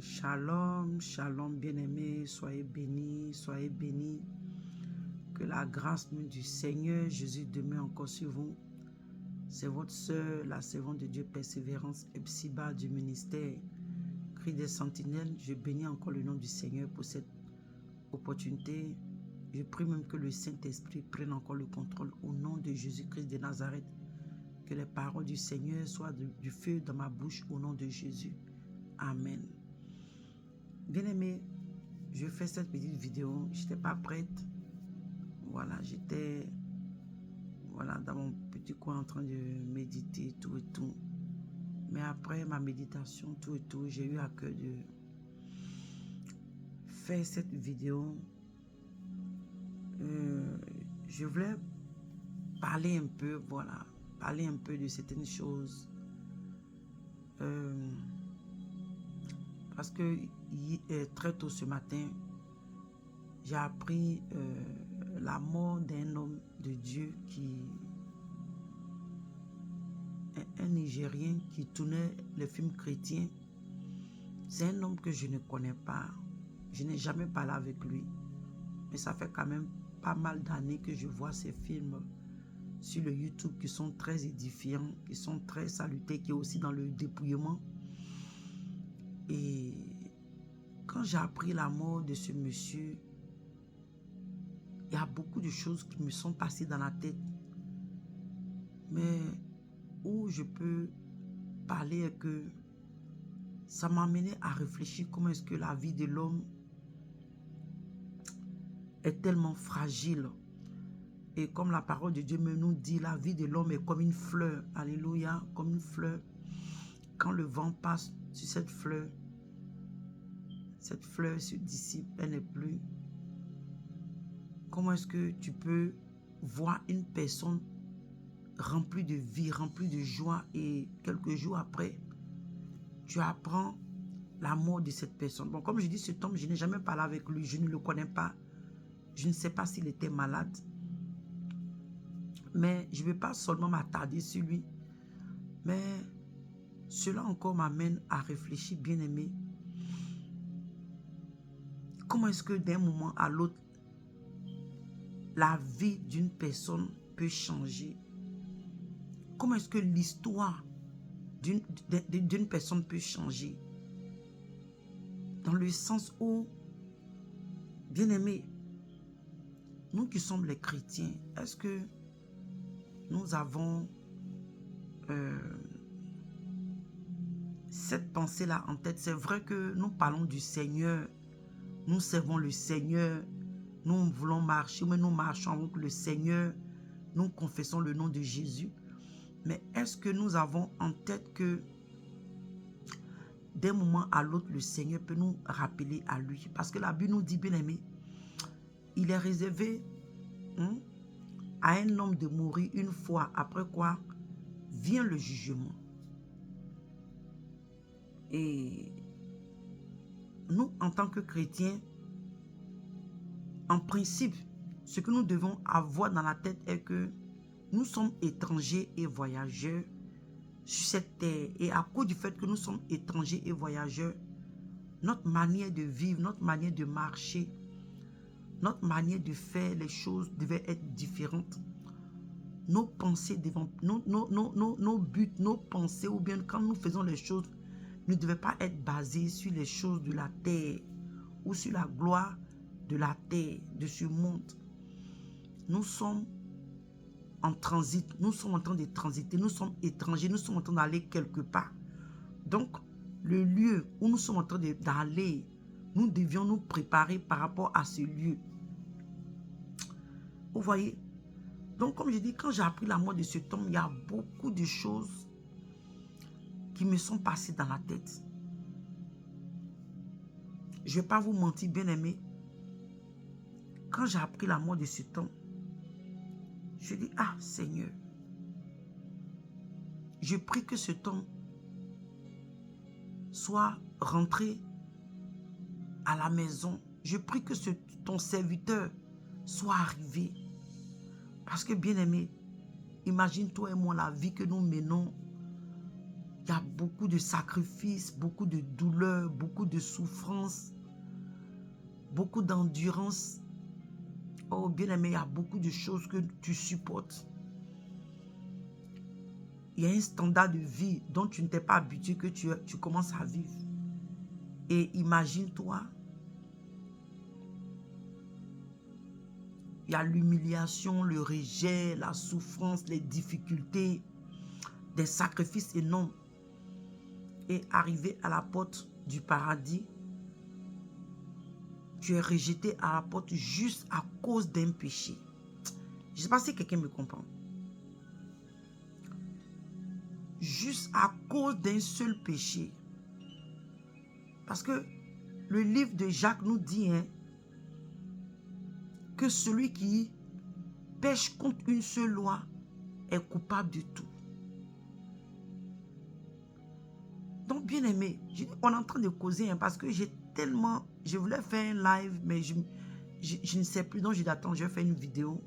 Shalom, shalom bien-aimés, soyez bénis, soyez bénis. Que la grâce du Seigneur Jésus demeure encore sur vous. C'est votre sœur, la servante de Dieu, Persévérance Epsiba du ministère Cri des Sentinelles. Je bénis encore le nom du Seigneur pour cette opportunité. Je prie même que le Saint-Esprit prenne encore le contrôle au nom de Jésus-Christ de Nazareth. Que les paroles du Seigneur soient du feu dans ma bouche au nom de Jésus. Amen. Bien-aimé, je fais cette petite vidéo. Je n'étais pas prête. Voilà, j'étais dans mon petit coin en train de méditer, tout et tout. Mais après ma méditation, tout et tout, j'ai eu à cœur de faire cette vidéo. Je voulais parler un peu, parler un peu de certaines choses. Parce que très tôt ce matin, j'ai appris la mort d'un homme de Dieu un Nigérien qui tournait les films chrétiens. C'est un homme que je ne connais pas. Je n'ai jamais parlé avec lui. Mais ça fait quand même pas mal d'années que je vois ces films sur le YouTube qui sont très édifiants, qui sont très salutés, qui est aussi dans le dépouillement. Et quand j'ai appris la mort de ce monsieur, il y a beaucoup de choses qui me sont passées dans la tête. Mais où je peux parler que ça m'a amené à réfléchir comment est-ce que la vie de l'homme est tellement fragile. Et comme la parole de Dieu nous dit, la vie de l'homme est comme une fleur. Alléluia, comme une fleur. Quand le vent passe sur cette fleur se dissipe, elle n'est plus. Comment est-ce que tu peux voir une personne remplie de vie, remplie de joie et quelques jours après, tu apprends la mort de cette personne. Bon, comme je dis, cet homme, je n'ai jamais parlé avec lui, je ne le connais pas. Je ne sais pas s'il était malade. Mais je ne vais pas seulement m'attarder sur lui. Mais cela encore m'amène à réfléchir, bien aimé. Comment est-ce que d'un moment à l'autre, la vie d'une personne peut changer? Comment est-ce que l'histoire d'une personne peut changer? Dans le sens où, bien aimé, nous qui sommes les chrétiens, est-ce que nous avons cette pensée-là en tête? C'est vrai que nous parlons du Seigneur, nous servons le Seigneur, nous voulons marcher, mais nous marchons avec le Seigneur, nous confessons le nom de Jésus. Mais est-ce que nous avons en tête que d'un moment à l'autre, le Seigneur peut nous rappeler à lui? Parce que la Bible nous dit, bien aimé, il est réservé à un homme de mourir une fois, après quoi vient le jugement. Et nous, en tant que chrétiens, en principe, ce que nous devons avoir dans la tête est que nous sommes étrangers et voyageurs sur cette terre. Et à cause du fait que nous sommes étrangers et voyageurs, notre manière de vivre, notre manière de marcher, notre manière de faire les choses devait être différente. Nos pensées, nos buts, nos pensées, ou bien quand nous faisons les choses, ne devaient pas être basées sur les choses de la terre ou sur la gloire de la terre, de ce monde. Nous sommes en transit, nous sommes en train de transiter, nous sommes étrangers, nous sommes en train d'aller quelque part. Donc, le lieu où nous sommes en train d'aller, nous devions nous préparer par rapport à ce lieu. Vous voyez? Donc, comme je dis, quand j'ai appris la mort de cet homme, il y a beaucoup de choses qui me sont passées dans la tête. Je ne vais pas vous mentir, bien aimé. Quand j'ai appris la mort de cet homme, je dis, ah Seigneur, je prie que cet homme soit rentré à la maison. Je prie que ton serviteur soit arrivé. Parce que bien aimé, imagine toi et moi la vie que nous menons Il y a beaucoup de sacrifices, beaucoup de douleurs, beaucoup de souffrances, beaucoup d'endurance. Oh, bien-aimé, il y a beaucoup de choses que tu supportes. Il y a un standard de vie dont tu ne t'es pas habitué que tu commences à vivre. Et imagine-toi, il y a l'humiliation, le rejet, la souffrance, les difficultés, des sacrifices énormes. Et arrivé à la porte du paradis, tu es rejeté à la porte juste à cause d'un péché. Je ne sais pas si quelqu'un me comprend. Juste à cause d'un seul péché. Parce que le livre de Jacques nous dit que celui qui pêche contre une seule loi est coupable de tout. Donc, bien aimé, on est en train de causer parce que j'ai tellement... Je voulais faire un live, mais je ne sais plus. Donc, je dis, attends, je vais faire une vidéo.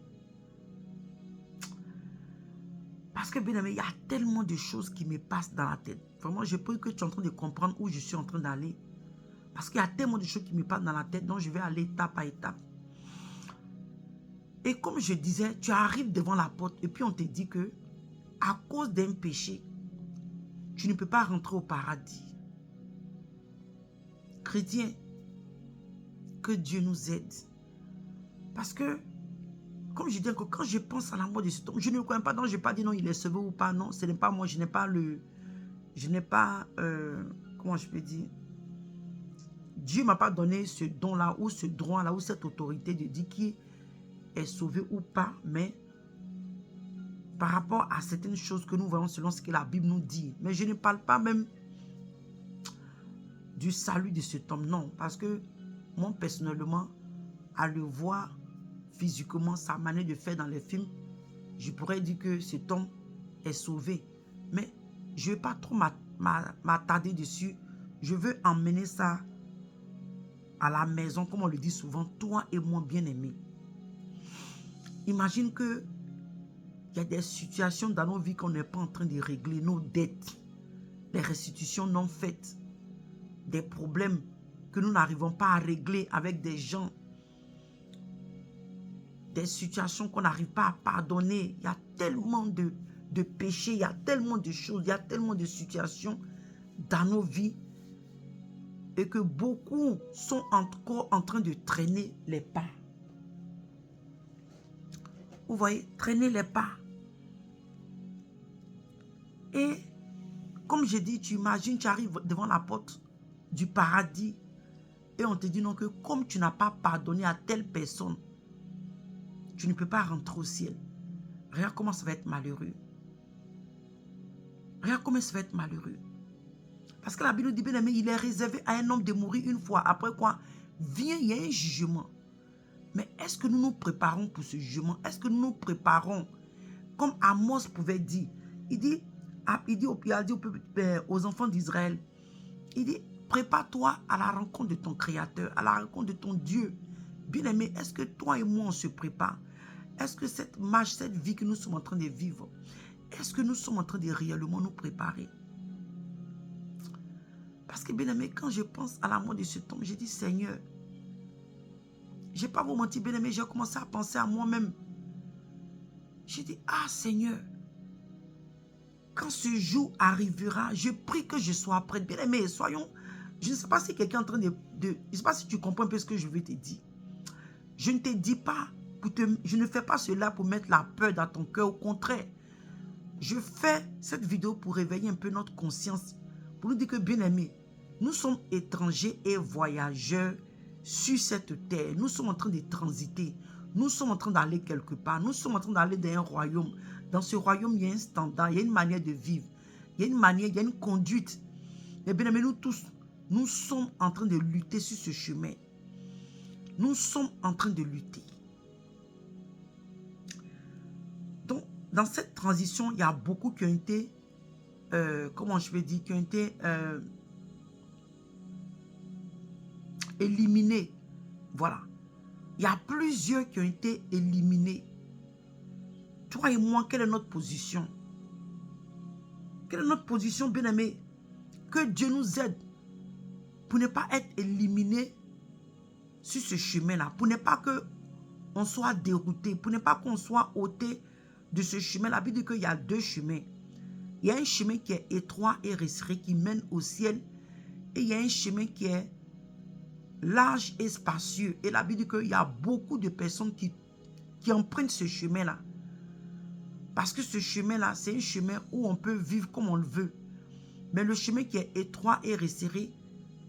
Parce que, bien aimé, il y a tellement de choses qui me passent dans la tête. Vraiment, je prie que tu es en train de comprendre où je suis en train d'aller. Parce qu'il y a tellement de choses qui me passent dans la tête, donc je vais aller étape à étape. Et comme je disais, tu arrives devant la porte et puis on te dit que à cause d'un péché, tu ne peux pas rentrer au paradis. Chrétien, que Dieu nous aide. Parce que, comme je dis encore, quand je pense à la mort de cet homme, je ne le connais pas, donc je n'ai pas dit non, il est sauvé ou pas, non, ce n'est pas moi, je n'ai pas comment je peux dire, Dieu ne m'a pas donné ce don-là, ou ce droit-là, ou cette autorité de dire qui est sauvé ou pas, mais par rapport à certaines choses que nous voyons selon ce que la Bible nous dit. Mais je ne parle pas même du salut de cet homme, non, parce que moi, personnellement, à le voir physiquement, sa manière de faire dans les films, je pourrais dire que cet homme est sauvé. Mais je ne vais pas trop m'attarder dessus. Je veux emmener ça à la maison, comme on le dit souvent, toi et moi bien-aimés. Imagine que il y a des situations dans nos vies qu'on n'est pas en train de régler, nos dettes, les restitutions non faites, des problèmes que nous n'arrivons pas à régler avec des gens, des situations qu'on n'arrive pas à pardonner. Il y a tellement de péchés, il y a tellement de choses, il y a tellement de situations dans nos vies et que beaucoup sont encore en train de traîner les pas. Vous voyez, traîner les pas. Et comme je dis, tu imagines, tu arrives devant la porte du paradis et on te dit non que comme tu n'as pas pardonné à telle personne, tu ne peux pas rentrer au ciel. Regarde comment ça va être malheureux. Regarde comment ça va être malheureux. Parce que la Bible nous dit, bien aimé, il est réservé à un homme de mourir une fois. Après quoi, vient, il y a un jugement. Mais est-ce que nous nous préparons pour ce jugement? Est-ce que nous nous préparons? Comme Amos pouvait dire, il dit aux enfants d'Israël, il dit, prépare-toi à la rencontre de ton Créateur, à la rencontre de ton Dieu. Bien-aimé, est-ce que toi et moi, on se prépare? Est-ce que cette marche, cette vie que nous sommes en train de vivre, est-ce que nous sommes en train de réellement nous préparer? Parce que, bien-aimé, quand je pense à la mort de cet homme, j'ai dit, Seigneur, je ne vais pas vous mentir, bien-aimé, j'ai commencé à penser à moi-même. J'ai dit, ah Seigneur, quand ce jour arrivera, je prie que je sois prête. Bien-aimé, soyons... Je ne sais pas si quelqu'un est en train de... Je ne sais pas si tu comprends un peu ce que je veux te dire. Je ne te dis pas, je ne fais pas cela pour mettre la peur dans ton cœur. Au contraire, je fais cette vidéo pour réveiller un peu notre conscience. Pour nous dire que, bien-aimé, nous sommes étrangers et voyageurs sur cette terre. Nous sommes en train de transiter. Nous sommes en train d'aller quelque part. Nous sommes en train d'aller dans un royaume. Dans ce royaume, il y a un standard, il y a une manière de vivre. Il y a une manière, il y a une conduite. Mais bien aimé, nous tous, nous sommes en train de lutter sur ce chemin. Nous sommes en train de lutter. Donc, dans cette transition, il y a beaucoup qui ont été, comment je vais dire, qui ont été éliminés. Voilà. Il y a plusieurs qui ont été éliminés. Toi et moi, quelle est notre position? Quelle est notre position, bien-aimé? Que Dieu nous aide pour ne pas être éliminé sur ce chemin-là, pour ne pas qu'on soit dérouté, pour ne pas qu'on soit ôté de ce chemin. La Bible dit qu'il y a deux chemins. Il y a un chemin qui est étroit et resserré, qui mène au ciel, et il y a un chemin qui est large et spacieux. Et la Bible dit qu'il y a beaucoup de personnes qui empruntent ce chemin-là. Parce que ce chemin-là, c'est un chemin où on peut vivre comme on le veut. Mais le chemin qui est étroit et resserré,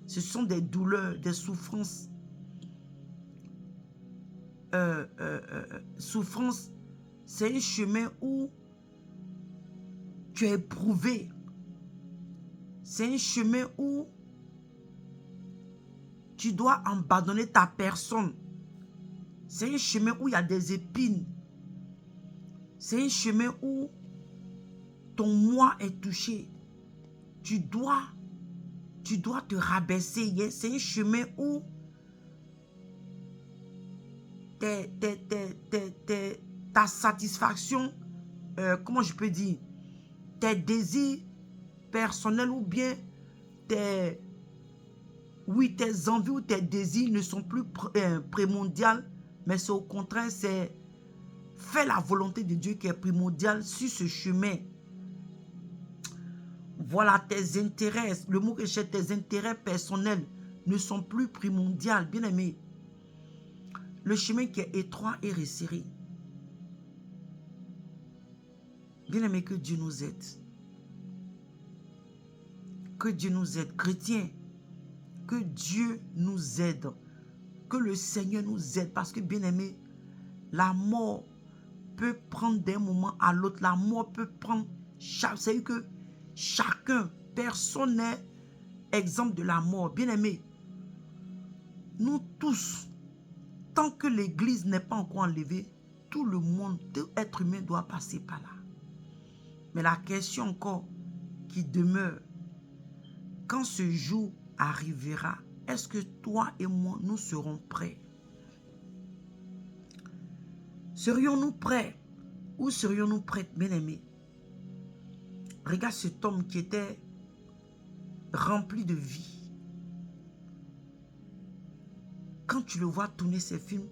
ce sont des douleurs, des souffrances. Souffrance, c'est un chemin où tu es éprouvé. C'est un chemin où tu dois abandonner ta personne. C'est un chemin où il y a des épines. C'est un chemin où ton moi est touché. Tu dois te rabaisser. C'est un chemin où ta satisfaction, comment je peux dire, tes désirs personnels ou bien tes envies ou tes désirs ne sont plus primordiaux, mais c'est au contraire, c'est faire la volonté de Dieu qui est primordiale sur ce chemin. Voilà, tes intérêts, le mot que j'ai, tes intérêts personnels ne sont plus primordiaux, bien aimé. Le chemin qui est étroit et resserré. Bien aimé, que Dieu nous aide. Que Dieu nous aide, chrétiens. Que Dieu nous aide. Que le Seigneur nous aide. Parce que, bien aimé, la mort peut prendre d'un moment à l'autre. La mort peut prendre... C'est que chacun, personne n'est exemple de la mort. Bien aimé, nous tous, tant que l'église n'est pas encore enlevée, tout le monde, tout être humain doit passer par là. Mais la question encore qui demeure, quand ce jour arrivera, est-ce que toi et moi, nous serons prêts? Serions-nous prêts? Ou serions-nous prêts, bien-aimés? Regarde cet homme qui était rempli de vie. Quand tu le vois tourner ses films,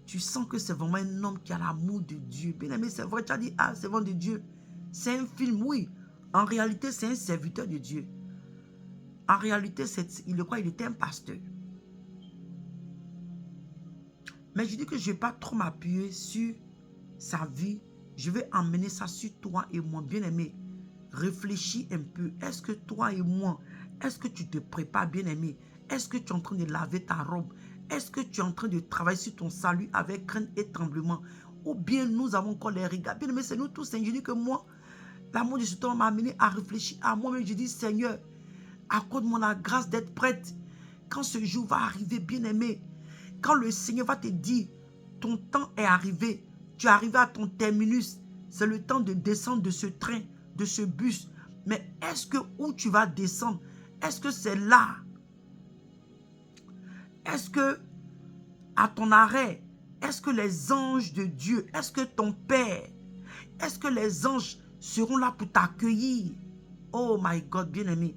tu sens que c'est vraiment un homme qui a l'amour de Dieu. Bien-aimé, c'est vrai, tu as dit, ah, c'est vraiment de Dieu. C'est un film, oui. En réalité, c'est un serviteur de Dieu. En réalité, il était un pasteur. Mais je dis que je ne vais pas trop m'appuyer sur sa vie. Je vais emmener ça sur toi et moi. Bien-aimé, réfléchis un peu. Est-ce que toi et moi, est-ce que tu te prépares, bien-aimé? Est-ce que tu es en train de laver ta robe? Est-ce que tu es en train de travailler sur ton salut avec crainte et tremblement? Ou bien nous avons encore les regards? Bien-aimé, c'est nous tous. Je dis que moi, l'amour de ce temps m'a amené à réfléchir à moi-même. Je dis, Seigneur, accorde-moi la grâce d'être prête. Quand ce jour va arriver, bien-aimé, quand le Seigneur va te dire, ton temps est arrivé, tu es arrivé à ton terminus, c'est le temps de descendre de ce train, de ce bus. Mais est-ce que où tu vas descendre, est-ce que c'est là? Est-ce que à ton arrêt, est-ce que les anges de Dieu, est-ce que ton Père, est-ce que les anges seront là pour t'accueillir? Oh my God, bien-aimé.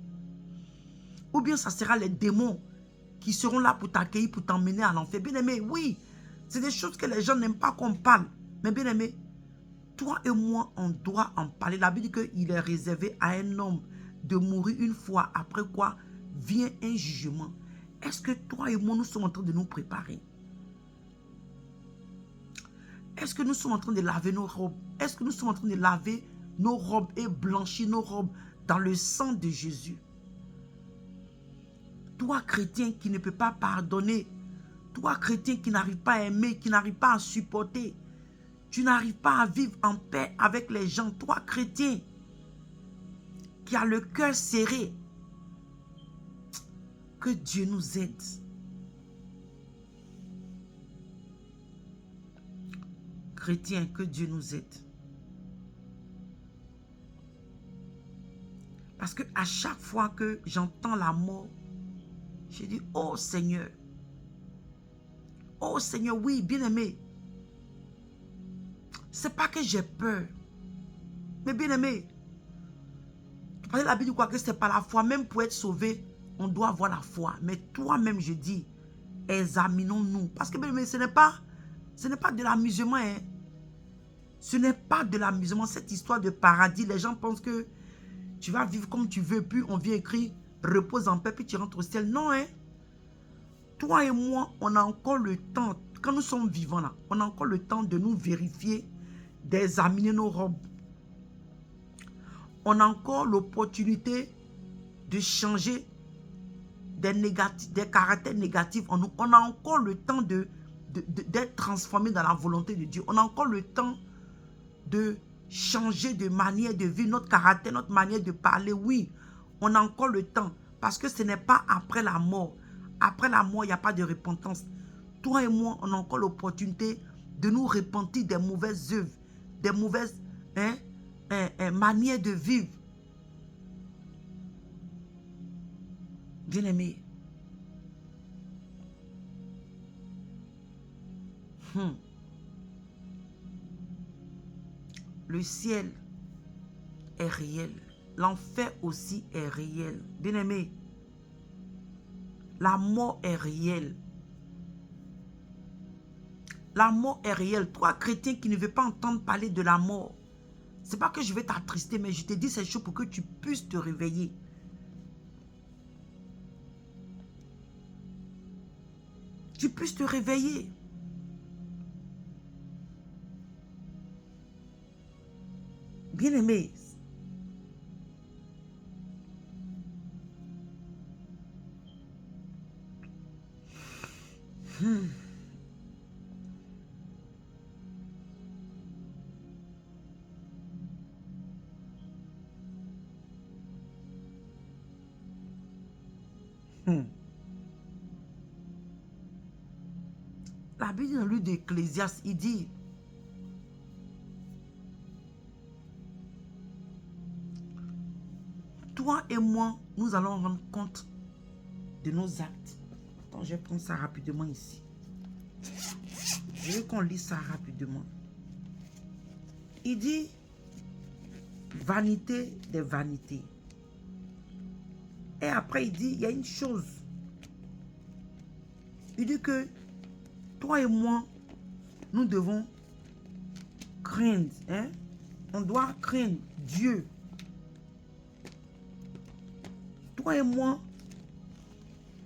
Ou bien ça sera les démons qui seront là pour t'accueillir, pour t'emmener à l'enfer. Bien-aimé, oui, c'est des choses que les gens n'aiment pas qu'on parle. Mais bien-aimé, toi et moi, on doit en parler. La Bible dit qu'il est réservé à un homme de mourir une fois, après quoi vient un jugement. Est-ce que toi et moi, nous sommes en train de nous préparer? Est-ce que nous sommes en train de laver nos robes? Est-ce que nous sommes en train de laver nos robes et blanchir nos robes dans le sang de Jésus? Toi, chrétien qui ne peut pas pardonner, toi, chrétien qui n'arrive pas à aimer, qui n'arrive pas à supporter, tu n'arrives pas à vivre en paix avec les gens, toi, chrétien qui a le cœur serré, que Dieu nous aide. Chrétien, que Dieu nous aide. Parce que à chaque fois que j'entends la mort, je dis, oh Seigneur, oui, bien-aimé. C'est pas que j'ai peur. Mais bien-aimé, Parce que la Bible dit quoi? Que c'est par la foi. Même pour être sauvé, on doit avoir la foi. Mais toi-même, je dis, examinons-nous. Parce que ce n'est pas de l'amusement. Hein. Ce n'est pas de l'amusement. Cette histoire de paradis, les gens pensent que tu vas vivre comme tu veux. Puis on vient écrire, repose en paix, puis tu rentres au ciel. Non, hein. Toi et moi, on a encore le temps. Quand nous sommes vivants là, on a encore le temps de nous vérifier, d'examiner nos robes. On a encore l'opportunité de changer des caractères négatifs en nous. On a encore le temps d'être transformé dans la volonté de Dieu. On a encore le temps de changer de manière de vivre, notre caractère, notre manière de parler. Oui, on a encore le temps. Parce que ce n'est pas après la mort. Après la mort, il n'y a pas de repentance. Toi et moi, on a encore l'opportunité de nous repentir des mauvaises œuvres, des mauvaises manières de vivre. Bien-aimé. Le ciel est réel. L'enfer aussi est réel. Bien-aimé. La mort est réelle. La mort est réelle. Toi, chrétien qui ne veut pas entendre parler de la mort, c'est pas que je vais t'attrister, mais je te dis ces choses pour que tu puisses te réveiller. Tu puisses te réveiller. Bien-aimé. La Bible dans le livre d'Ecclésiaste, il dit, toi et moi, nous allons rendre compte de nos actes. Attends, je vais prendre ça rapidement ici. Je veux qu'on lise ça rapidement. Il dit, vanité des vanités. Et après, il dit, il y a une chose. Il dit que toi et moi, nous devons craindre. Hein? On doit craindre Dieu. Toi et moi,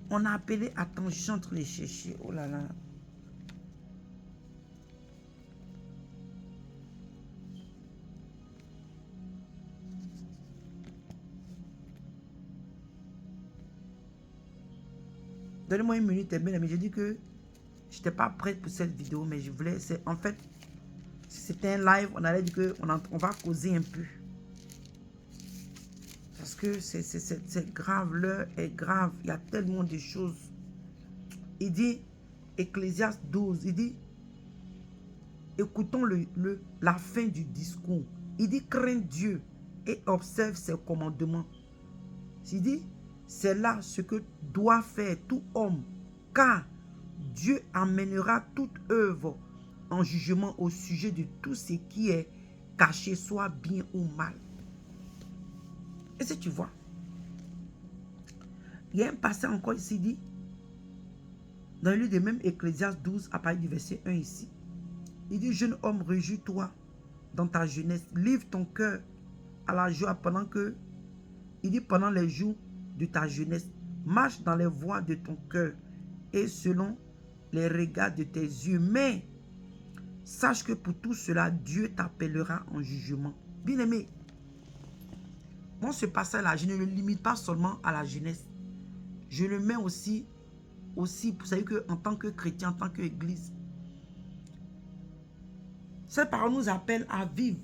on a appelé, attends, je suis en train de chercher. Oh là là. Donnez-moi une minute, bien aimé. J'ai dit que je n'étais pas prête pour cette vidéo, mais je voulais. En fait, si c'était un live, on allait dire qu'on va causer un peu. Parce que c'est grave, l'heure est grave. Il y a tellement de choses. Il dit, Ecclésiaste 12, il dit, écoutons la fin du discours. Il dit, crains Dieu et observe ses commandements. Il dit, c'est là ce que doit faire tout homme, car Dieu amènera toute œuvre en jugement au sujet de tout ce qui est caché, soit bien ou mal. Et si tu vois, il y a un passage encore ici dit, dans le livre de même Ecclésiaste 12, à partir du verset 1 ici, il dit, jeune homme, réjouis-toi dans ta jeunesse, livre ton cœur à la joie pendant les jours de ta jeunesse, marche dans les voies de ton cœur et selon les regards de tes yeux. Mais sache que pour tout cela, Dieu t'appellera en jugement. Bien-aimé, moi ce passage-là, je ne le limite pas seulement à la jeunesse. Je le mets aussi, vous savez qu'en tant que chrétien, en tant qu'église, cette parole nous appelle à vivre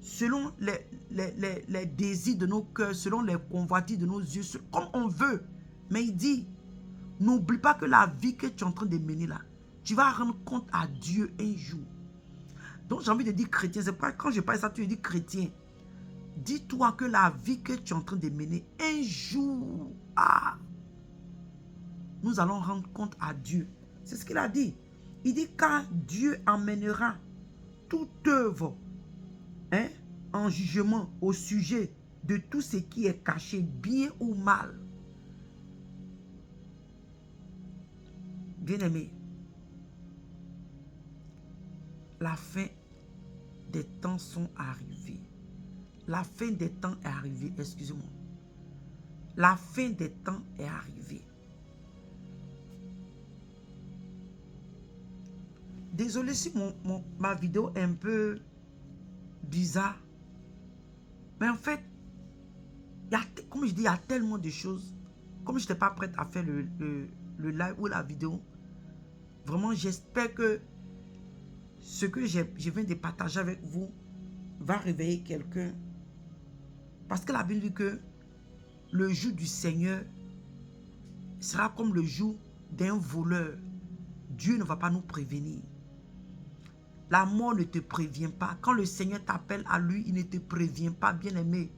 selon les désirs de nos cœurs, selon les convoitises de nos yeux, comme on veut. Mais il dit, n'oublie pas que la vie que tu es en train de mener là, tu vas rendre compte à Dieu un jour. Donc j'ai envie de dire chrétien, c'est pas quand je parle ça, tu dis chrétien. Dis-toi que la vie que tu es en train de mener, un jour, nous allons rendre compte à Dieu. C'est ce qu'il a dit. Il dit, car Dieu amènera toute œuvre en jugement au sujet de tout ce qui est caché, bien ou mal. Bien-aimé, la fin des temps sont arrivés. La fin des temps est arrivée, excusez-moi. La fin des temps est arrivée. Désolé si ma vidéo est un peu bizarre. Mais en fait, comme je dis, il y a tellement de choses. Comme je n'étais pas prête à faire le live ou la vidéo, vraiment, j'espère que ce que je viens de partager avec vous va réveiller quelqu'un. Parce que la Bible dit que le jour du Seigneur sera comme le jour d'un voleur. Dieu ne va pas nous prévenir. La mort ne te prévient pas. Quand le Seigneur t'appelle à lui, il ne te prévient pas, bien-aimé.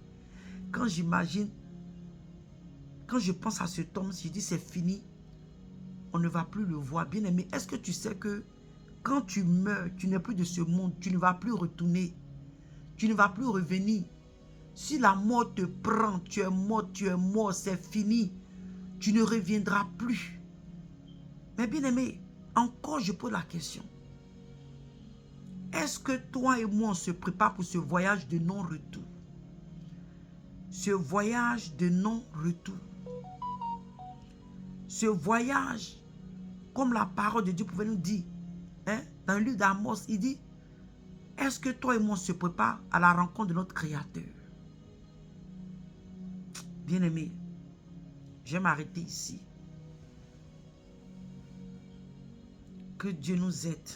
Quand j'imagine, quand je pense à cet homme, je dis c'est fini. On ne va plus le voir. Bien-aimé, est-ce que tu sais que quand tu meurs, tu n'es plus de ce monde, tu ne vas plus retourner. Tu ne vas plus revenir. Si la mort te prend, tu es mort, c'est fini. Tu ne reviendras plus. Mais bien-aimé, encore je pose la question. Est-ce que toi et moi, on se prépare pour ce voyage de non-retour? Ce voyage de non-retour. Ce voyage, comme la parole de Dieu pouvait nous dire, hein, dans le livre d'Amos, il dit, est-ce que toi et moi, on se prépare à la rencontre de notre Créateur? Bien-aimé, je vais m'arrêter ici. Que Dieu nous aide.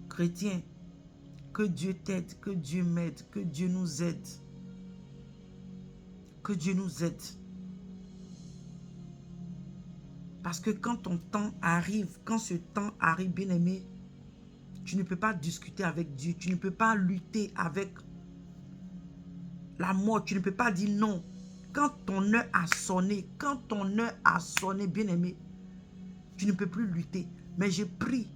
Chrétien, que Dieu t'aide, que Dieu m'aide, que Dieu nous aide. Que Dieu nous aide. Parce que quand ton temps arrive, quand ce temps arrive, bien-aimé, tu ne peux pas discuter avec Dieu, tu ne peux pas lutter avec la mort, tu ne peux pas dire non. Quand ton heure a sonné, bien-aimé, tu ne peux plus lutter. Mais je prie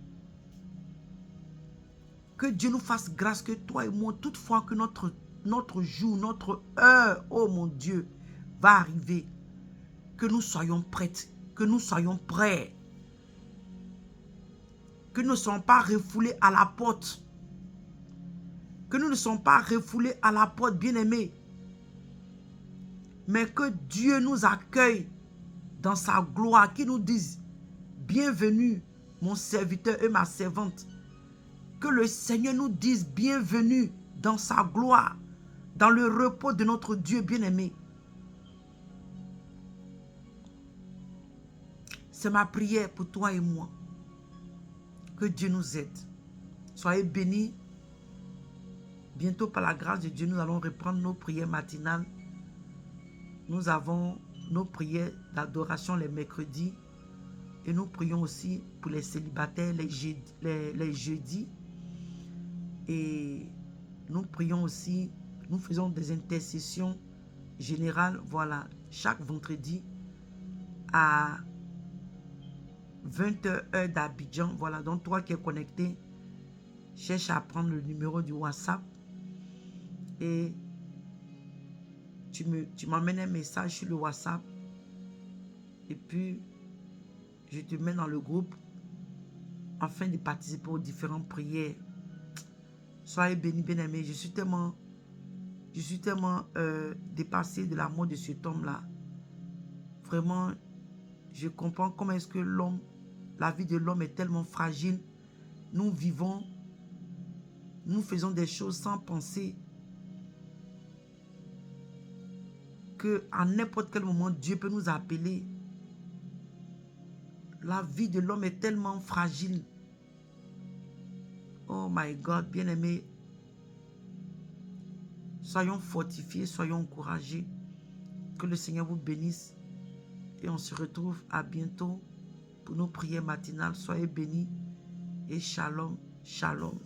que Dieu nous fasse grâce, que toi et moi, toutefois que notre jour, notre heure, oh mon Dieu, va arriver, que nous soyons prêtes, que nous soyons prêts, que nous ne soyons pas refoulés à la porte, que nous ne soyons pas refoulés à la porte, bien-aimés, mais que Dieu nous accueille dans sa gloire, qu'il nous dise, bienvenue mon serviteur et ma servante, que le Seigneur nous dise bienvenue dans sa gloire, dans le repos de notre Dieu bien-aimé. C'est ma prière pour toi et moi. Que Dieu nous aide. Soyez bénis. Bientôt, par la grâce de Dieu, nous allons reprendre nos prières matinales. Nous avons nos prières d'adoration les mercredis. Et nous prions aussi pour les célibataires les jeudis. Et nous prions aussi, nous faisons des intercessions générales, voilà, chaque vendredi à 20h heure d'Abidjan. Voilà, donc toi qui es connecté, cherche à prendre le numéro du WhatsApp et tu m'emmènes un message sur le WhatsApp et puis je te mets dans le groupe afin de participer aux différentes prières. Soyez bénis, bien-aimés. Je suis tellement dépassé de la mort de cet homme-là. Vraiment, je comprends comment est-ce que la vie de l'homme est tellement fragile. Nous vivons, nous faisons des choses sans penser qu'à n'importe quel moment, Dieu peut nous appeler. La vie de l'homme est tellement fragile. Oh my God, bien-aimés, soyons fortifiés, soyons encouragés. Que le Seigneur vous bénisse. Et on se retrouve à bientôt pour nos prières matinales. Soyez bénis et shalom, shalom.